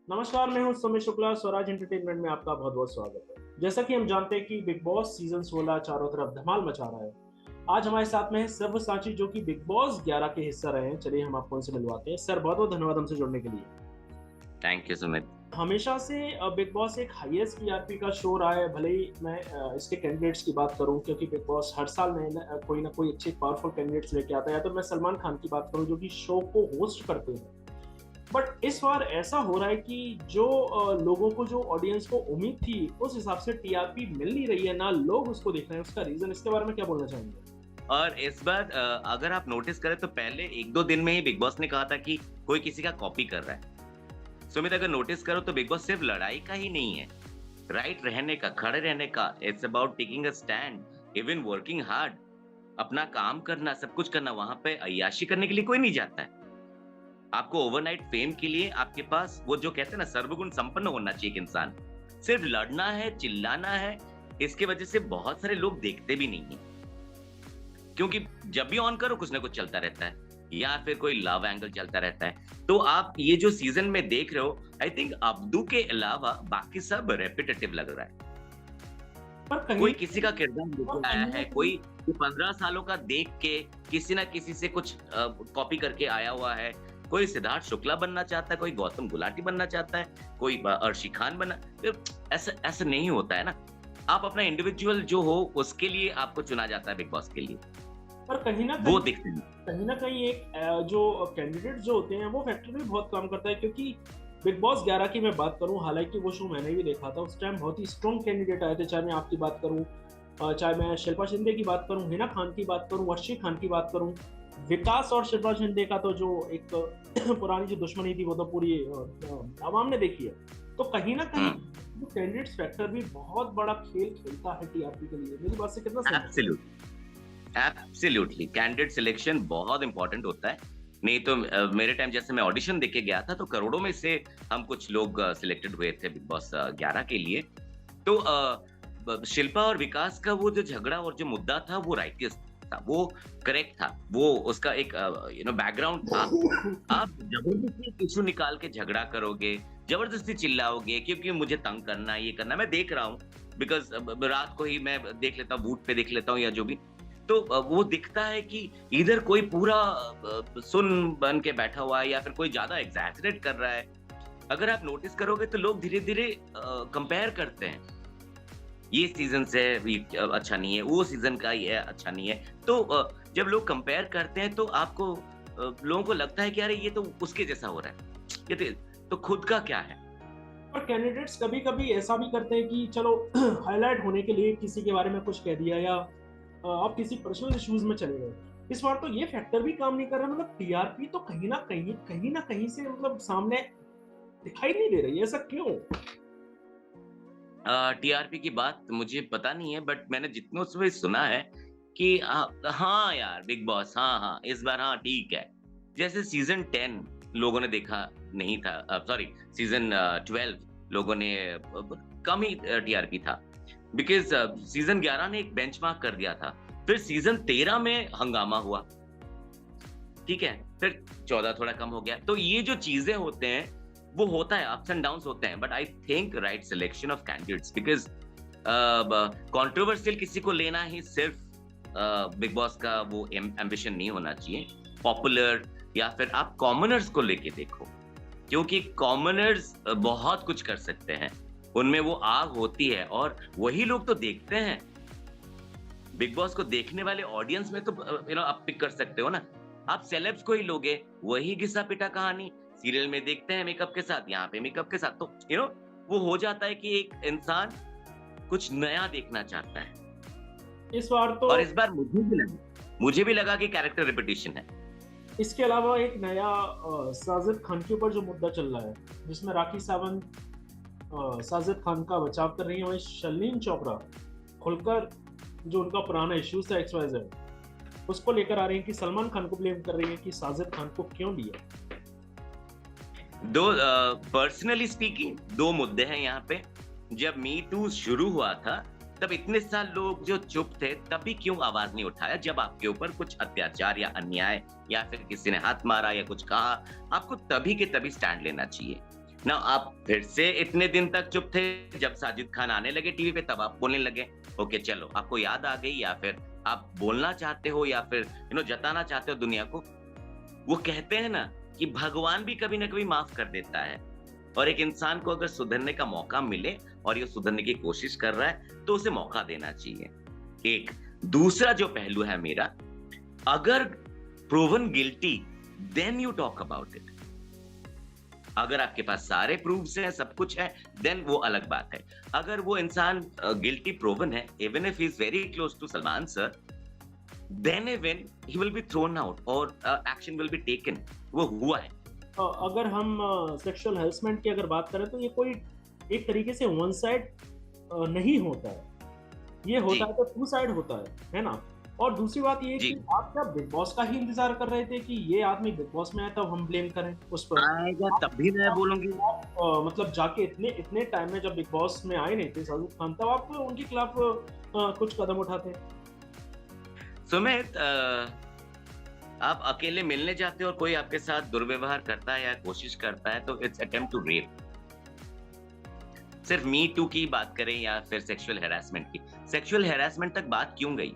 नमस्कार, मैं हूं सुमित शुक्ला। स्वराज एंटरटेनमेंट में आपका बहुत बहुत स्वागत है। जैसा कि हम जानते हैं कि बिग बॉस सीजन 16 चारों तरफ धमाल मचा रहा है। आज हमारे साथ में है सब्यसाची, जो कि बिग बॉस 11 के हिस्सा रहे हैं। चलिए हम आपको उनसे मिलवाते हैं। सर, बहुत बहुत धन्यवाद हमसे जुड़ने के लिए। Thank you Sumit. हमेशा से बिग बॉस एक हाईएस्ट टीआरपी का शो रहा है। भले ही मैं इसके कैंडिडेट्स की बात करूं, क्योंकि बिग बॉस हर साल नए कोई ना कोई अच्छे पावरफुल कैंडिडेट्स लेके आता है। या तो मैं सलमान खान की बात करूं, जो कि शो को होस्ट करते हैं। बट इस बार ऐसा हो रहा है कि जो लोगों को, जो ऑडियंस को उम्मीद थी, उस हिसाब से टीआरपी मिल नहीं रही है, ना लोग उसको देख रहे हैं। उसका रीजन, इसके बारे में क्या बोलना चाहेंगे? और इस बार अगर आप नोटिस करें तो पहले 1-2 दिन में ही बिग बॉस ने कहा था कि कोई किसी का कॉपी कर रहा है। सुमित, अगर नोटिस करो तो बिग बॉस सिर्फ लड़ाई का ही नहीं है, राइट रहने का, खड़े रहने का। It's about taking a stand, even working hard, अपना काम करना, सब कुछ करना। वहां पे अय्याशी करने के लिए कोई नहीं जाता है। आपको ओवरनाइट फेम के लिए आपके पास वो जो कहते हैं ना, सर्वगुण संपन्न होना चाहिए एक इंसान। सिर्फ लड़ना है, चिल्लाना है, इसके वजह से बहुत सारे लोग देखते भी नहीं है। क्योंकि जब भी ऑन करो कुछ ना कुछ चलता रहता है, या फिर कोई लव एंगल चलता रहता है। तो आप ये जो सीजन में देख रहे हो, आई थिंक अब्दू के अलावा बाकी सब रेपिटेटिव लग रहा है। पर कहीं कोई किसी का किरदार लेके आया है, कोई 15 सालों का देख के किसी ना किसी से कुछ कॉपी करके आया हुआ है। कोई सिद्धार्थ शुक्ला बनना चाहता है, कोई गौतम गुलाटी बनना चाहता है, कोई अर्शी खान बनना। तो ऐसा ऐसा नहीं होता है ना। आप अपना इंडिविजुअल जो हो उसके लिए आपको चुना जाता है बिग बॉस के लिए, पर कहीं ना वो कहीं दिखते हैं। कहीं ना कहीं एक जो कैंडिडेट जो होते हैं, वो फैक्टर भी बहुत काम करता है। क्योंकि बिग बॉस 11 की मैं बात करूं, हालांकि वो शो मैंने भी देखा था, उस टाइम बहुत ही स्ट्रॉन्ग कैंडिडेट आए थे। चाहे मैं आपकी बात करूं, चाहे मैं शिल्पा शिंदे की बात करूं, हिना खान की बात करूं, अर्शी खान की बात करूं, विकास और शिल्पा शिंदे का तो जो एक पुरानी जो दुश्मनी थी, वो तो पूरी आवाम ने देखी है। तो कहीं ना कहीं जो कैंडिडेट्स फैक्टर भी बहुत बड़ा खेल खेलता है टीआरपी के लिए। मेरी बात से कितना सहमत हैं? एब्सोल्युटली कैंडिडेट सिलेक्शन बहुत इंपॉर्टेंट होता है। नहीं तो मेरे टाइम जैसे मैं ऑडिशन देके गया था, तो करोड़ों में से हम कुछ लोग सिलेक्टेड हुए थे बिग बॉस 11 के लिए। तो शिल्पा और विकास का वो जो झगड़ा और जो मुद्दा था, वो राइटियस था, वो करेक्ट था, वो उसका एक बैकग्राउंड था। आप जबरदस्ती इशू निकाल के झगड़ा करोगे, जबरदस्ती चिल्लाओगे क्योंकि मुझे तंग करना है, ये करना, मैं देख रहा हूँ। बिकॉज रात को ही मैं देख लेता हूँ, बूट पे देख लेता हूँ या जो भी। तो वो दिखता है कि इधर कोई पूरा सुन बन के बैठा हुआ है, या फिर कोई ज्यादा एग्जैजरेट कर रहा है। अगर आप नोटिस करोगे तो लोग धीरे धीरे कंपेयर करते हैं, ये सीजन से अच्छा नहीं है, वो सीजन का ये अच्छा नहीं है। तो जब लोग कंपेयर करते हैं तो आपको लोगों को लगता है कि अरे ये तो उसके जैसा हो रहा है, ये तो खुद का क्या है। और कैंडिडेट्स कभी कभी ऐसा भी करते हैं कि चलो हाईलाइट होने के लिए किसी के बारे में कुछ कह दिया, या आप किसी पर्सनल इश्यूज में चले गए। इस बार तो ये फैक्टर भी काम नहीं कर रहा। मतलब टीआरपी तो कहीं ना कहीं से मतलब सामने दिखाई नहीं दे रही है। ऐसा क्यों? टीआरपी की बात मुझे पता नहीं है, बट मैंने जितने उसमें सुना है कि हाँ यार बिग बॉस, हाँ हाँ इस बार हाँ ठीक है। जैसे सीजन 10 लोगों ने देखा नहीं था, सॉरी सीजन 12 लोगों ने कम ही टीआरपी था, बिकॉज सीजन 11 ने एक बेंचमार्क कर दिया था। फिर सीजन 13 में हंगामा हुआ, ठीक है, फिर 14 थोड़ा कम हो गया। तो ये जो चीजें होते हैं वो होता है, अप्स एंड डाउन्स होते हैं। But I think right selection of candidates, because controversial किसी को लेना ही सिर्फ बिग बॉस का वो एम्बिशन नहीं होना चाहिए। पॉपुलर या फिर आप कॉमनर्स को लेके देखो, क्योंकि कॉमनर्स बहुत कुछ कर सकते हैं, उनमें वो आग होती है और वही लोग तो देखते हैं। बिग बॉस को देखने वाले ऑडियंस में तो आप पिक कर सकते हो ना। आप सेलेब्स को ही लोगे, वही घिसा पिटा कहानी सीरियल में देखते हैं मेकअप के साथ, यहाँ पे मेकअप के साथ। तो वो हो जाता है कि एक इंसान कुछ नया देखना चाहता है। इस बार तो और इस बार मुझे भी लगा कि कैरेक्टर रिपीटिशन है। इसके अलावा एक नया साजिद खान के ऊपर जो मुद्दा चल रहा है, जिसमें राखी सावंत साजिद खान का बचाव कर रही है, वहीं शर्लीन चोपड़ा खुलकर जो उनका पुराना इश्यूज था XYZ, उसको लेकर आ रही है कि सलमान खान को ब्लेम कर रही है कि साजिद खान को क्यों लिया। दो पर्सनली स्पीकिंग दो मुद्दे हैं यहाँ पे। जब मी टू शुरू हुआ था तब इतने साल लोग जो चुप थे, तभी क्यों आवाज नहीं उठाया? जब आपके ऊपर कुछ अत्याचार या अन्याय या फिर किसी ने हाथ मारा या कुछ कहा, आपको तभी के तभी स्टैंड लेना चाहिए। ना आप फिर से इतने दिन तक चुप थे, जब साजिद खान आने लगे टीवी पे तब आप बोलने लगे। ओके चलो, आपको याद आ गई या फिर आप बोलना चाहते हो या फिर जताना चाहते हो दुनिया को। वो कहते हैं ना कि भगवान भी कभी ना कभी माफ कर देता है, और एक इंसान को अगर सुधरने का मौका मिले और ये सुधरने की कोशिश कर रहा है तो उसे मौका देना चाहिए। एक दूसरा जो पहलू है मेरा, अगर proven guilty then you talk about it. अगर आपके पास सारे प्रूफ्स हैं, सब कुछ है, देन वो अलग बात है। अगर वो इंसान गिल्टी प्रूवन है, even if he is very close to Salman sir, then even he will be thrown out और एक्शन विल बी टेकन। वो हुआ है। अगर हम सेक्सुअल हैरेसमेंट की अगर बात करें तो ये कोई एक तरीके से वन साइड नहीं होता है, ये होता है तो टू साइड होता है ना। और दूसरी बात ये कि आप क्या बिग बॉस का ही इंतजार कर रहे थे कि ये आदमी बिग बॉस में आए तब हम ब्लेम करें उस पर? आएगा तब भी मैं बोलूंगी। मतलब जाके इतने टाइम में जब बिग बॉस में आए नहीं थे साजिद खान, तब आप उनके खिलाफ कुछ कदम उठाते? सुमित, आप अकेले मिलने जाते हो और कोई आपके साथ दुर्व्यवहार करता है या कोशिश करता है तो इट्स अटेम्प्ट टू रेप। सिर्फ मी टू की बात करें या फिर सेक्सुअल हैरेसमेंट की, सेक्सुअल हैरेसमेंट तक बात क्यों गई?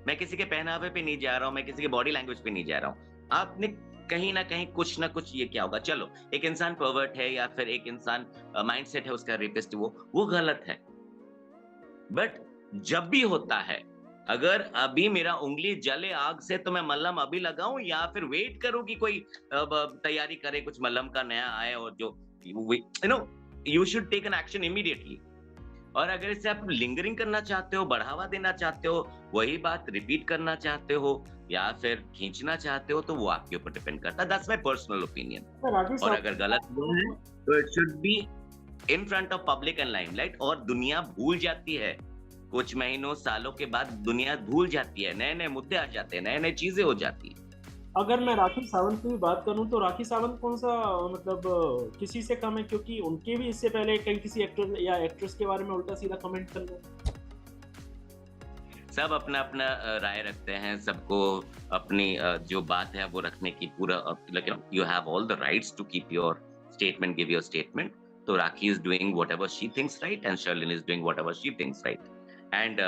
मैं किसी के पहनावे पे नहीं जा रहा हूं, मैं किसी के बॉडी लैंग्वेज पे नहीं जा रहा हूं। आपने कहीं ना कहीं कुछ ना कुछ, ये क्या होगा, चलो एक इंसान पर्वर्ट है या फिर एक इंसान माइंडसेट है उसका रेपिस्ट, वो गलत है। बट जब भी होता है, अगर अभी मेरा उंगली जले आग से तो मैं मल्लम अभी लगाऊं या फिर वेट करूं कि कोई तैयारी करे, कुछ मल्लम का नया आए और जो you should take an action immediately. और अगर इसे आप लिंगरिंग करना चाहते हो, बढ़ावा देना चाहते हो, वही बात रिपीट करना चाहते हो या फिर खींचना चाहते हो, तो वो आपके ऊपर डिपेंड करता है। That's my personal opinion. और अगर गलत हुआ है तो it should be in front of public and limelight. और दुनिया भूल जाती है, कुछ महीनों सालों के बाद दुनिया भूल जाती है, नए नए मुद्दे आ जाते हैं, नए नए चीजें हो जाती है। अगर मैं राखी सावंत की बात करूं तो राखी सावंत कौन सा मतलब किसी से कम है, क्योंकि उनके भी इससे पहले कई किसी एक्टर या एक्ट्रेस के बारे में उल्टा सीधा कमेंट कर रहे। सब अपना अपना राय रखते हैं, सबको अपनी जो बात है वो रखने की पूरा, you have all the rights to keep your statement, give your statement. तो Rakhi is doing whatever she thinks right and Sherlyn is doing whatever she thinks right. And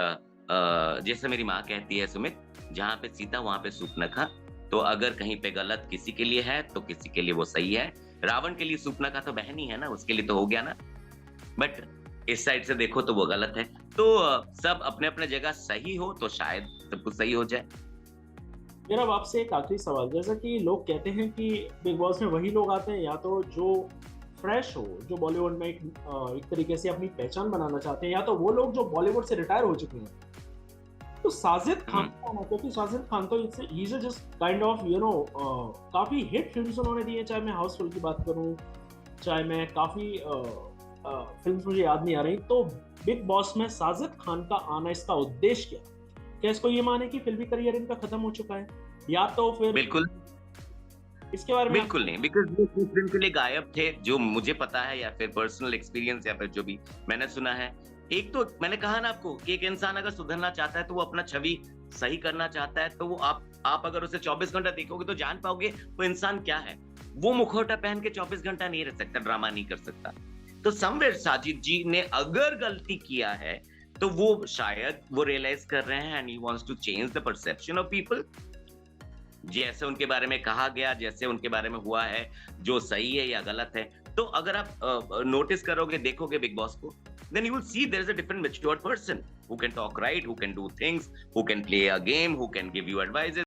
जैसे मेरी माँ कहती है, सुमित, जहाँ पे सीता वहां पे सूप न खा। तो अगर कहीं पे गलत किसी के लिए है तो किसी के लिए वो सही है। रावण के लिए सूप न खा तो बहन ही है ना, उसके लिए तो हो गया ना। बट इस साइड से देखो तो वो गलत है। तो सब अपने अपने जगह सही हो तो शायद सब कुछ सही हो जाए। मेरा आपसे एक आखिरी सवाल, जैसा कि लोग कहते हैं कि बिग बॉस में वही लोग आते हैं या तो जो फ्रेश हो, जो बॉलीवुड में एक तरीके से अपनी पहचान बनाना चाहते हैं, या तो वो लोग जो बॉलीवुड से रिटायर हो चुके हैं। तो साजिद खान कौन है? क्योंकि साजिद खान तो he is just kind of काफी हिट फिल्म्स उन्होंने दी है, चाहे मैं हाउसफुल की बात करूं, चाहे मैं काफी फिल्म्स मुझे याद नहीं आ रही। तो बिग बॉस में साजिद खान का आना, इसका उद्देश्य क्या इसको ये माने कि फिल्मी करियर इनका खत्म हो चुका है, या तो फिर बिल्कुल इसके बारे में? बिल्कुल नहीं, बिकॉज वो फिल्म के लिए गायब थे, जो मुझे पता है या फिर पर्सनल एक्सपीरियंस या फिर जो भी मैंने सुना है। एक तो मैंने कहा ना आपको कि एक इंसान अगर सुधरना चाहता है तो वो अपना छवि सही करना चाहता है, तो वो आप अगर उसे 24 घंटा देखोगे तो जान पाओगे वो इंसान क्या है। वो मुखौटा पहन के 24 घंटा नहीं रह सकता, ड्रामा नहीं कर सकता। तो समवेयर साजिद जी ने अगर गलती किया है तो वो शायद वो रियलाइज कर रहे हैं and he wants to change the perception of people. जैसे उनके बारे में कहा गया, जैसे उनके बारे में हुआ है, जो सही है या गलत है। तो अगर आप नोटिस करोगे, देखोगे बिग बॉस को, then you will see there is a different matured person who can talk right, who can do things, who can play a game, who can give you advices,